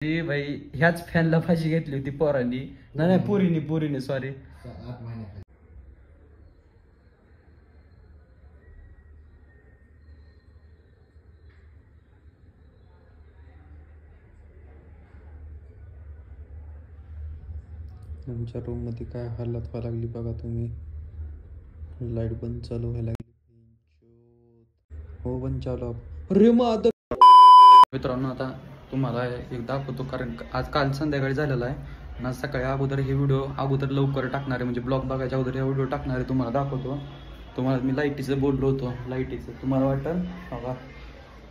ती भाई ह्याच फॅनला फाशी घेतली होती पोरांनी. नाही पुरीने सॉरी. 8 महिन्याखाली. आमच्या रूम मध्ये काय हालत व्हायला लागली बघा तुम्ही. लाईट बंद चालू व्हायला लागली. हो बंद चालू. अरे माझं मित्रांनो आता तुम्हाला एक दाखवतो, कारण आज काल संध्याकाळी झालेला आहे आणि आज सकाळी अगोदर हे व्हिडिओ अगोदर लवकर टाकणार आहे, म्हणजे ब्लॉग बघायच्या अगोदर हे व्हिडिओ टाकणार आहे. तुम्हाला दाखवतो. तुम्हाला मी लाईटीचं बोललो होतो, लाईटीचं तुम्हाला वाटतं बघा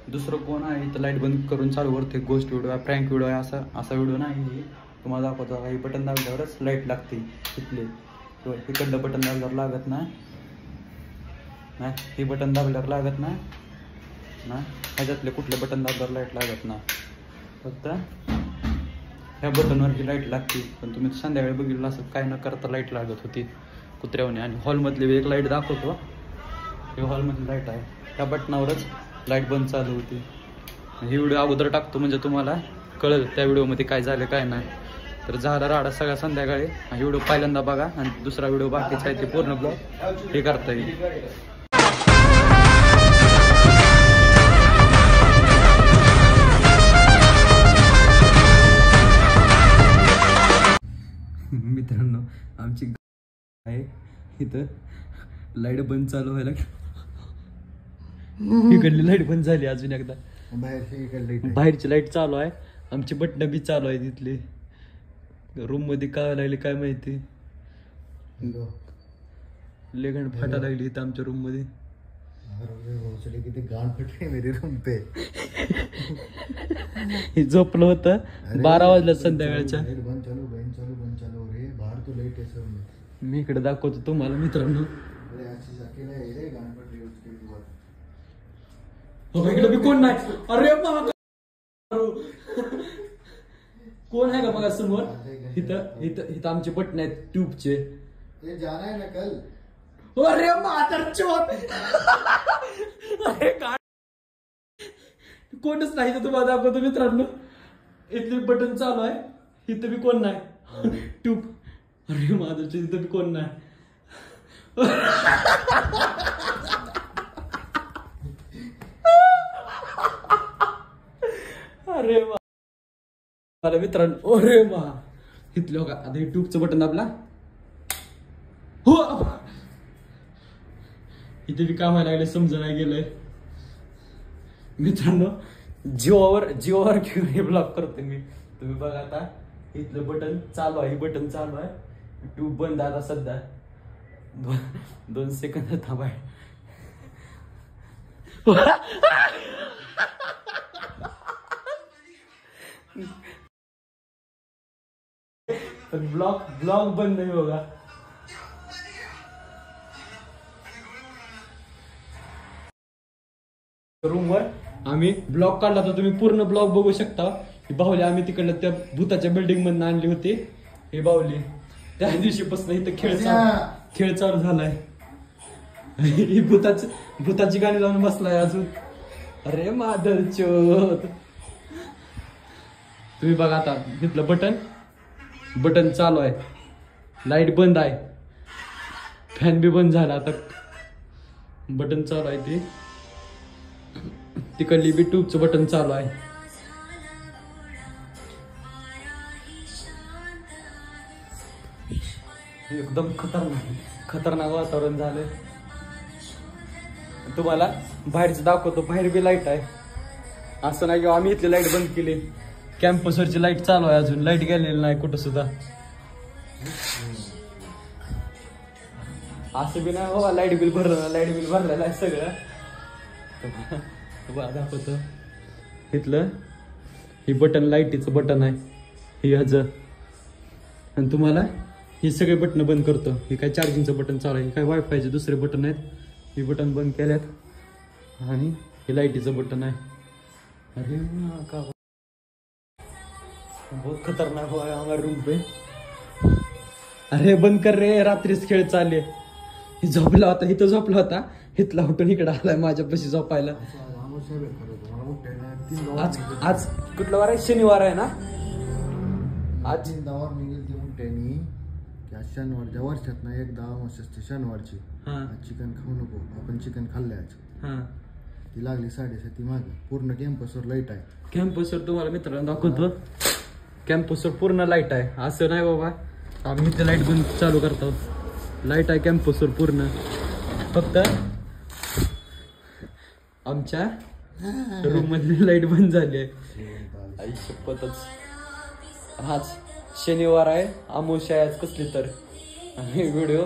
दुसरं कोण आहे तर लाईट बंद करून चालू करते. गोष्ट व्हिडिओ आहे, प्रँक व्हिडिओ आहे, असा व्हिडिओ नाही. तुम्हाला दाखवतो हे बटन दाबल्यावरच लाईट लागते इथले, किंवा इकडलं बटन दाबल्यावर लागत नाही, हे बटन दाबल्यावर लागत नाही ना, ह्याच्यातले कुठले बटन दाबल्यावर लाईट लागत नाही. फक्त ह्या बटनवर ही लाईट लागते. पण तुम्ही संध्याकाळी बघितलं असं काय न करता लाईट लागत होती कुत्र्यावने. आणि हॉलमधली एक लाईट दाखवतो, हे हॉलमधली लाईट आहे, त्या बटनावरच लाईट बंद चालू होती. ही व्हिडिओ अगोदर टाकतो म्हणजे तुम्हाला कळेल त्या व्हिडिओमध्ये काय झालं काय नाही. तर झाला राडा सगळा संध्याकाळी. हा व्हिडिओ पहिल्यांदा बघा आणि दुसरा व्हिडिओ बाकीचा आहे ते पूर्ण ब्लॉग हे करता येईल. मित्रांनो आमची आहे इथं लाईट बंद चालू व्हायला. इकडली लाईट बंद झाली अजून एकदा. बाहेरची लाईट चालू आहे, आमची बटणं बी चालू आहे तिथली. रूम मध्ये काय लागली काय माहिती, लेगण फाटा लागली इथं आमच्या रूम मध्ये. किती गाण फटके मेरे रूम पे. हे झोपलं होतं 12 वाजल्या संध्याकाळच्या. बंद चालू रे बाहेर तो लाईट आहे. मी इकडे दाखवतो तुम्हाला मित्रांनो. इकडे बी कोण नाही. अरे कोण आहे का बघा समोर. इथं आमचे बटन आहेत ट्यूबचे. जाना है ना कल. अरे मादरचोद. अरे कोणच नाही तर तुम्हाला दाखवतो मित्रांनो. इथले बटन चालू आहे, इथं बी कोण नाही. ट्यूब. अरे मादरचोद इथं बी कोण नाही. अरे मला मित्रांनो अरे मा इथलं का आता हे ट्यूबचं बटन दाबला. हो इथे बी कामाला लागले समजा नाही गेलंय मित्रांनो. जिओवर घेऊन हे ब्लॉक करते मी. तुम्ही बघा आता इथलं बटन चालू आहे, बटन चालू आहे, ट्यूब बंद आता सध्या. 2 सेकंद थांबाय. ब्लॉग बंद नाही होगा. रूमवर आम्ही ब्लॉग काढला तर तुम्ही पूर्ण ब्लॉग बघू शकता. ही बाहुली आम्ही तिकडलं त्या भूताच्या बिल्डिंग मधून आणली होती. ही बाहुली त्या दिवशीपासून इथं खेळ चालू झालाय. ही भूताची गाणी लावून बसलाय अजून. अरे मादरचोद. तुम्ही बघा आता इथलं बटन चालू आहे, लाईट बंद आहे, फॅन बी बंद झाला. आता बटन चालू आहे ते तिकडली बी ट्यूबचं बटन चालू आहे. एकदम खतरनाक वातावरण झालंय. तुम्हाला बाहेरचं दाखवतो. बाहेर बी लाईट आहे. असं नाही की आम्ही इथली लाईट बंद केली. कॅम्पसवरची लाईट चालू आहे, अजून लाईट गेलेली नाही कुठं सुद्धा. असं बी नाही बाबा लाईट बिल भरलेलं आहे सगळं. दाखवतो इथलं हे बटन लाईटीचं बटन आहे हे ह्याचं. आणि तुम्हाला हे सगळे बटन बंद करतो. हे काय चार्जिंगचं बटन चालू आहे, काय वायफायचे दुसरे बटन आहेत. हे बटन बंद केल्यात. आणि हे लाईटीचं बटन आहे. अरे का बहुत खतरनाक हुआ है हमारे रूम पे. अरे बंद कर रे, रात्रीच खेळ चालले. झोपला होता इथं, झोपला होता इथला उठून इकडे आलाय माझ्यापाशी झोपायला. आज कुठला वार आहे, शनिवार आहे ना. आज 3 वॉर्निंग गेली ती म्हणते की आज शनिवारच्या वर्षात ना एकदा अमावस्या असते शनिवारची. आज चिकन खाऊ नको, आपण चिकन खाल्ले आज. ती लागली 7:30 मागे. पूर्ण कॅम्पसवर लाईट आहे. कॅम्पसवर तुम्हाला मित्रांनो दाखवतो. कॅम्पसवर पूर्ण लाईट आहे. असं नाही बाबा आम्ही इथे लाईट पण चालू करतो. लाईट आहे कॅम्पसवर पूर्ण. फक्त आमच्या रूम मधली लाईट बंद झाली आहे. आई शपथच. आज शनिवार आहे, अमावस्या आहे आज कसली तर. व्हिडिओ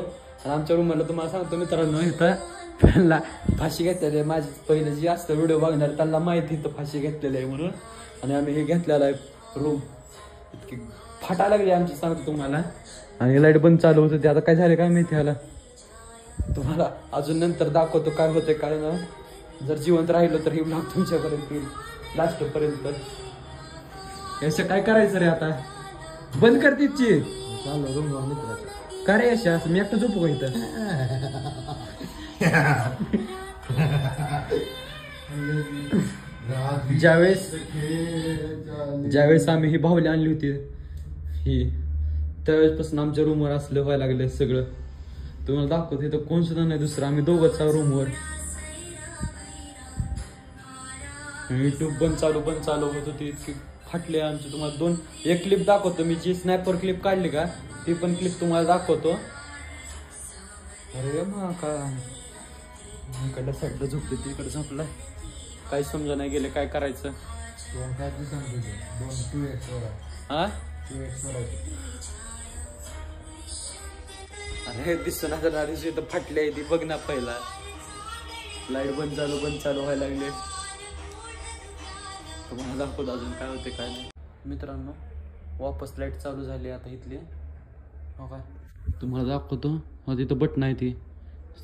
आमच्या रूम मध्ये तुम्हाला सांगतो मित्रांनो, इथं त्यांना फाशी घेतलेली आहे. माझी पहिले जी असतं व्हिडिओ बघणार त्यांना माहिती इथं फाशी घेतलेली आहे म्हणून. आणि आम्ही हे घेतलेलं आहे रूम. इतकी फाटा लागली आमची सांगतो तुम्हाला. आणि लाईट बंद चालू होतं ते आता काय झालं काय माहिती ह्याला. तुम्हाला अजून नंतर दाखवतो काय होतं काय ना. जर जिवंत राहिलं तर हे ब्लॉग तुमच्यापर्यंत येईल लास्ट पर्यंत. असं काय करायचं रे आता. बंद कर तिची. चालू रूमवर मित्राचं. का रे अशा मी एकटं झोपू का इथं. ज्यावेळेस आम्ही ही बाहुली आणली होती ही, त्यावेळेसपासून आमच्या रूमवर असलं व्हायला लागलं सगळं. तुम्हाला दाखवतो इथं कोण सुद्धा नाही दुसरं. आम्ही दोघंच आहोत रूमवर. युट्यूब बंद चालू होत होती. इतकी फाटले आमची. तुम्हाला एक क्लिप दाखवतो मी. जी स्नॅपर क्लिप काढली का ती पण क्लिप तुम्हाला दाखवतो. अरे मा का इकडल्या साईडला झोपले तिकडे झोपलाय. काही समजा नाही गेले काय करायचं. हा अरे दिसना तर फाटली आहे ती. बघ ना पहिला लाईट बंद चालू व्हायला लागले. तुम्हाला दाखवतो अजून काय होते काय नाही. मित्रांनो वापस लाईट चालू झाली आता इथली. हो काय तुम्हाला दाखवतो. हा तिथं बटन आहे ती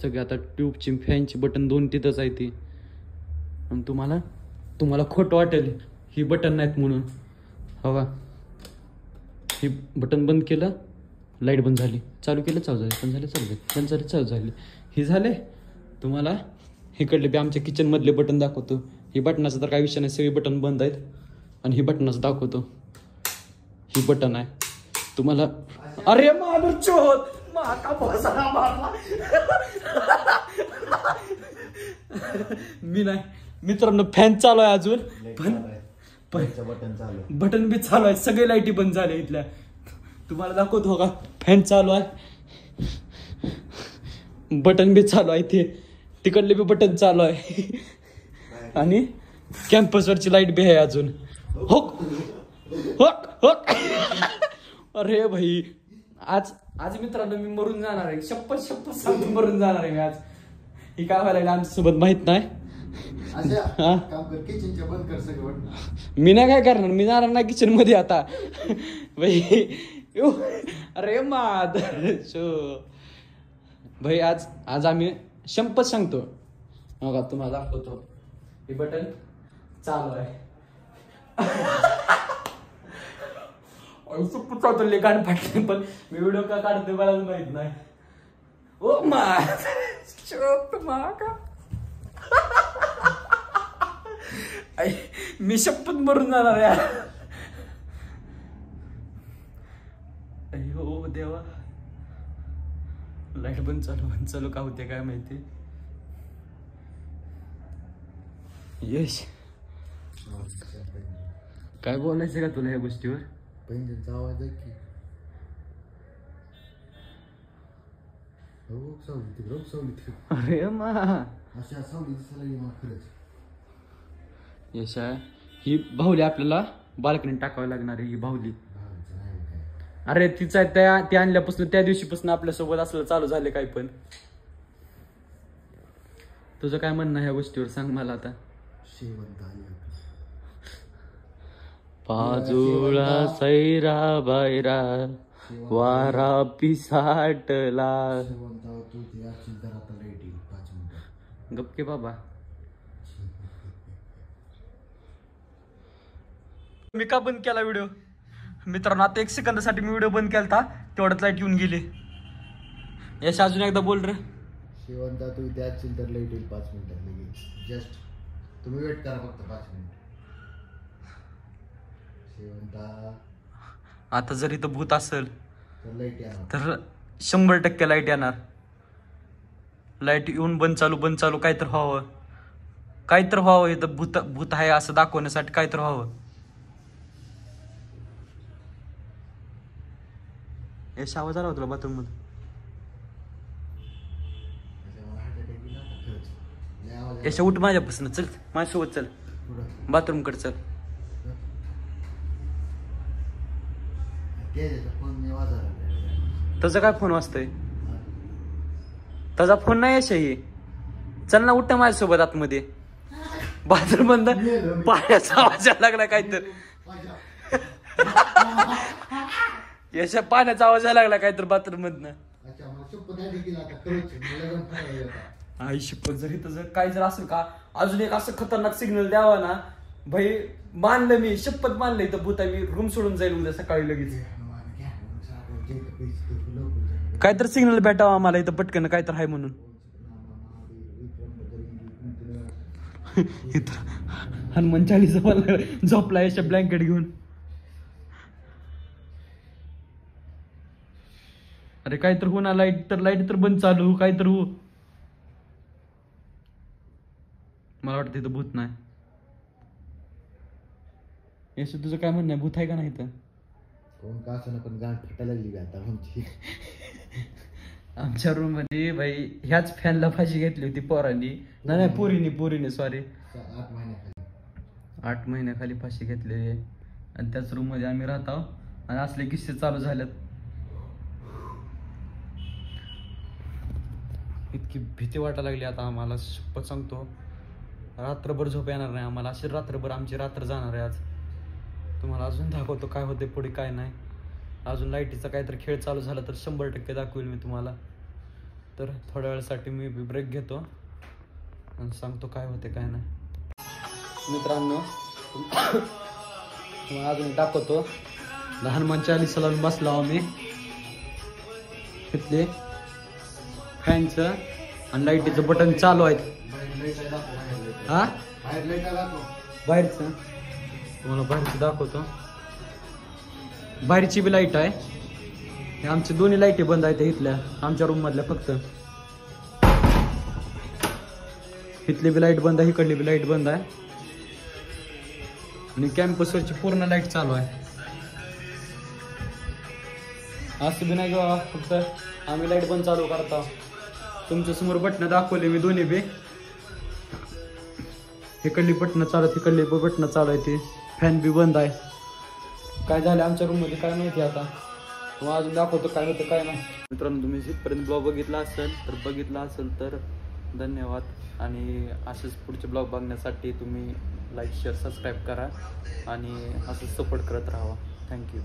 सगळी. आता ट्यूबची फॅनची बटन 2 तिथंच आहे ती. आणि तुम्हाला खोटं वाटेल ही बटन नाहीत म्हणून. हो का ही बटन बंद केलं लाईट बंद झाली. चालू केलं चालू झाली. बंद झालं चालू झाली. बंद झालं चालू झाली. ही झाले. तुम्हाला इकडले बी आमच्या किचन मधले बटन दाखवतो. ही बटनाचं तर काही विषय नाही. सगळी बटन बंद आहेत. आणि ही बटनाचं दाखवतो. ही बटन आहे तुम्हाला. अरे मी नाही मित्रांनो. फॅन चालू आहे अजून बटन बी चालू आहे. सगळे लाईटी बंद झाले इथल्या. तुम्हाला दाखवतो का फॅन चालू आहे. बटन बी चालू आहे. ते तिकडले बी बटन चालू आहे. आणि कॅम्पसवरची लाईट बी आहे अजून. अरे भाई आज मित्रांनो मी मरून जाणार आहे. शपथ सांगतो मरून जाणार आहे मी आज. ही काय व्हायला लागलं आमच्या सोबत माहित नाही. मी नाही काय करणार. मी जाणार नाही किचन मध्ये आता भाई. अरे भाई आज आम्ही शपथ सांगतो. बघा तुम्हाला दाखवतो. हे बटन चालू आहे. चालतो गाणं फाटले. पण मी व्हिडिओ का काढतोय मला माहित नाही. ओ मी शपथ मरून जाणार यार. अयो देवा. लाईट बंद चालू का होते काय माहिती. यश काय बोलायचं का तुला या गोष्टीवर. पैंजनचा आवाज आहे की. अरे मा अशा सावली दिसायला खरंच. यशा ही बाहुली आपल्याला बाल्कनीत टाकावी लागणार आहे. ही बाहुली अरे तिचा ते आणल्यापासून त्या दिवशीपासून आपल्यासोबत असलं चालू झाले काय. पण तुझं काय म्हणणं ह्या गोष्टीवर सांग मला आता. पाजुळा सैरा बायरा वारा पिसाटला. गप्पे बाबा. मी का बंद केला व्हिडिओ मित्रांनो. आता 1 सेकंदासाठी मी व्हिडिओ बंद केला. तेवढ्यात लाईट येऊन गेली. यश अजून एकदा बोल रे. शेवंता तू इथे असशील तर लाईट येईल 5 मिनिटात लगेच. जस्ट तुम्ही वेट करा फक्त 5 मिनिट. शेवंता आता जर इथं भूत असेल तर लाईट येणार. तर 100% लाईट येणार. लाईट येऊन बंद चालू काय तर व्हावं इथं भूत आहे असं दाखवण्यासाठी काय तर व्हावं. यश आवाज आला होता बाथरूम मध्ये. त्याच्यामुळे heart attack येईल आता खरंच. लय आवाज येणार. यशा उठ माझ्यापासून, चल माझ्यासोबत चल, पुढं. बाथरूम कडे चल. त्याचा फोन मी वाजायला लागला. त्याचा काय फोन वाजतोय? त्याचा फोन नाही यश आहे. चल ना, उठ ना माझ्यासोबत आतमध्ये. बाथरूम बंद, पाण्याचा आवाज यायला लागला काय तर. यशा पाण्याचा आवाज यायला लागला काय तर बाथरूम मधनं. अच्छा, मग शपथ आहे देखील आता खरंच मला पण फायदा होता. आई शपथ, जर इथं जर काय जर असेल का अजून एक असं खतरनाक सिग्नल द्यावा ना भाई, मानलं मी, शपथ मानलं इथं भूत आहे, मी रूम सोडून जाईल उद्या सकाळी लगेच. काहीतर सिग्नल भेटावा आम्हाला इथं पटकन, काय तर आहे म्हणून. इथं हनुमान चालीसा झोपला याच्या ब्लँकेट घेऊन. अरे काय तर हो ना, लाईट तर बंद चालू, काय तर हो. मला वाटतं इथं भूत नाही. यश तुझं काय म्हणणं आहे, भूत आहे का नाही इथं? कोण का असं ना, पण गाठ फटायला लागली आता आमची. आमच्या रूम मध्ये भाई ह्याच फॅनला फाशी घेतली होती पोरांनी, नाही पोरीने सॉरी, 8 महिन्याखाली. 8 महिन्याखाली फाशी घेतलेली आहे. आणि त्याच रूम मध्ये आम्ही राहतो आणि असले किस्से चालू झालेत. इतकी भीती वाटायला लागली आता आम्हाला, शपथ सांगतो. रात्रभर झोप येणार नाही आम्हाला, अशी रात्रभर आमची रात्र जाणार आहे आज. तुम्हाला अजून दाखवतो काय होते पुढे काय नाही. अजून लाईटीचा काहीतरी खेळ चालू झाला तर 100% दाखवेल मी तुम्हाला. तर थोड्या वेळासाठी मी ब्रेक घेतो आणि सांगतो काय होते काय नाही. मित्रांनो तुम्हाला अजून दाखवतो. हनुमान चालीसा लावून बसलो आम्ही. इथले फॅनचं आणि लाईटीचं बटन चालू आहेत. हा बाहेरचं तुम्हाला बाहेरचं दाखवतो. बाहेरची बी लाईट आहे. हे आमची दोन्ही लाईटी बंद आहेत इथल्या, आमच्या रूम मधल्या फक्त. इथली बी लाईट बंद आहे, इकडली बी लाईट बंद आहे. आणि कॅम्पसवरची पूर्ण लाईट चालू आहे. असं बी नाही किंवा फक्त आम्ही लाईट बंद चालू करतो. तुमच्या समोर बटणं दाखवले मी दोन्ही बी. इकडली बटणं चालू, तिकडली बटणं चालू आहे. ते फॅन बी बंद आहे. काय झालं आमच्या रूम मध्ये काय माहिती आता. मग अजून दाखवतो काय होतं काय नाही. मित्रांनो तुम्ही जिथपर्यंत ब्लॉग बघितला असेल तर धन्यवाद. आणि असेच पुढचे ब्लॉग बघण्यासाठी तुम्ही लाईक शेअर सबस्क्राईब करा आणि असंच सपोर्ट करत राहा. थँक्यू.